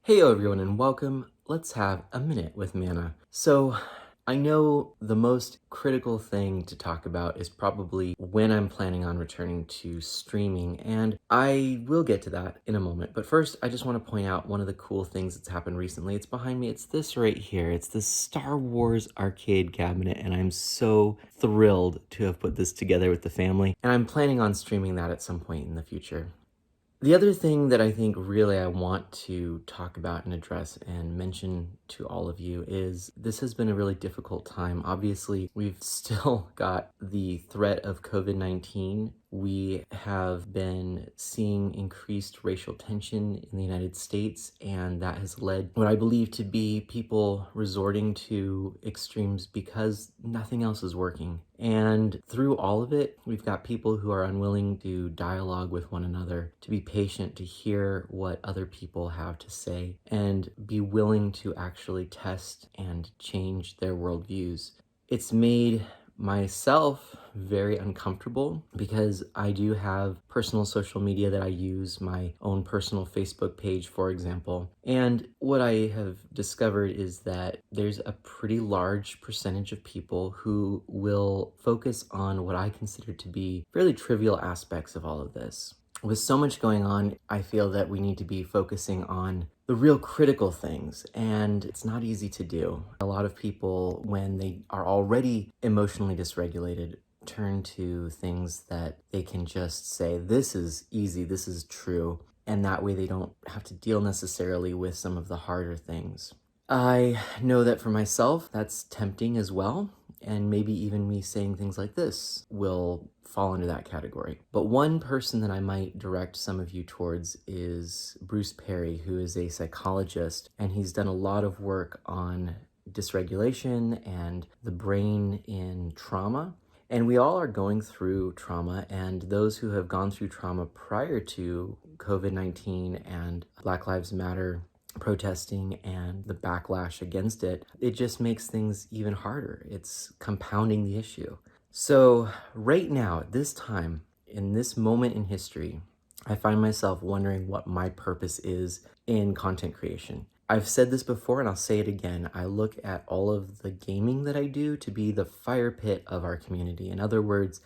Hey everyone and welcome. Let's have a minute with Mana. So I know the most critical thing to talk about is probably when I'm planning on returning to streaming, and I will get to that in a moment. But first, I just want to point out one of the cool things that's happened recently. It's behind me. It's this right here. It's the Star Wars arcade cabinet, and I'm so thrilled to have put this together with the family, and I'm planning on streaming that at some point in the future. The other thing that I think really I want to talk about and address and mention to all of you is this has been a really difficult time. Obviously, we've still got the threat of COVID-19. We have been seeing increased racial tension in the United States, and that has led what I believe to be people resorting to extremes because nothing else is working. And through all of it, we've got people who are unwilling to dialogue with one another, to be patient, to hear what other people have to say, and be willing to actually test and change their worldviews. It's made myself very uncomfortable because I do have personal social media that I use, my own personal Facebook page, for example. And what I have discovered is that there's a pretty large percentage of people who will focus on what I consider to be fairly trivial aspects of all of this. With so much going on, I feel that we need to be focusing on the real critical things, and it's not easy to do. A lot of people, when they are already emotionally dysregulated, turn to things that they can just say, this is easy, this is true, and that way they don't have to deal necessarily with some of the harder things. I know that for myself, that's tempting as well, and maybe even me saying things like this will fall into that category. But one person that I might direct some of you towards is Bruce Perry, who is a psychologist, and he's done a lot of work on dysregulation and the brain in trauma. And we all are going through trauma, and those who have gone through trauma prior to COVID-19 and Black Lives Matter protesting and the backlash against it, it just makes things even harder. It's compounding the issue. So right now, at this time, in this moment in history, I find myself wondering what my purpose is in content creation. I've said this before and I'll say it again. I look at all of the gaming that I do to be the fire pit of our community. In other words,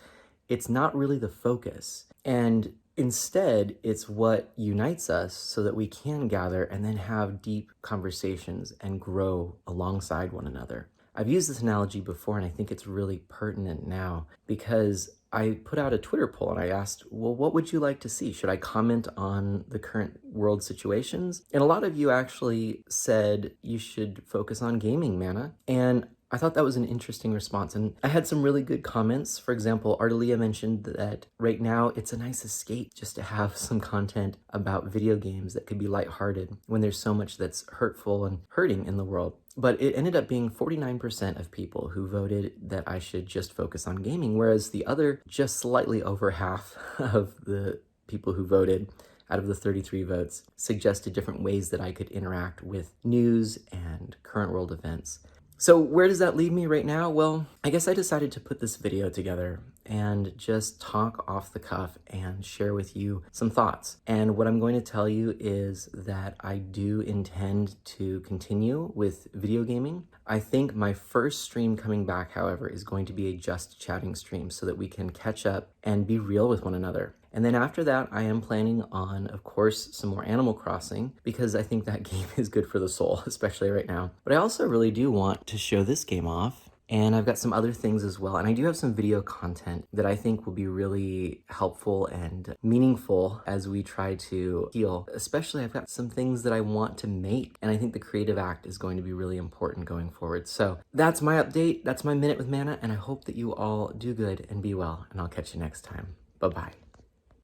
it's not really the focus. And instead, it's what unites us so that we can gather and then have deep conversations and grow alongside one another. I've used this analogy before, and I think it's really pertinent now because I put out a Twitter poll and I asked, well, what would you like to see? Should I comment on the current world situations? And a lot of you actually said you should focus on gaming, Mana. And I thought that was an interesting response, and I had some really good comments. For example, Ardelia mentioned that right now it's a nice escape just to have some content about video games that could be lighthearted when there's so much that's hurtful and hurting in the world. But it ended up being 49% of people who voted that I should just focus on gaming, whereas the other, just slightly over half of the people who voted out of the 33 votes suggested different ways that I could interact with news and current world events. So where does that leave me right now? Well, I guess I decided to put this video together and just talk off the cuff and share with you some thoughts. And what I'm going to tell you is that I do intend to continue with video gaming. I think my first stream coming back, however, is going to be a just chatting stream so that we can catch up and be real with one another. And then after that, I am planning on, of course, some more Animal Crossing because I think that game is good for the soul, especially right now. But I also really do want to show this game off. And I've got some other things as well. And I do have some video content that I think will be really helpful and meaningful as we try to heal. Especially, I've got some things that I want to make. And I think the creative act is going to be really important going forward. So that's my update. That's my minute with Mana. And I hope that you all do good and be well. And I'll catch you next time. Bye-bye.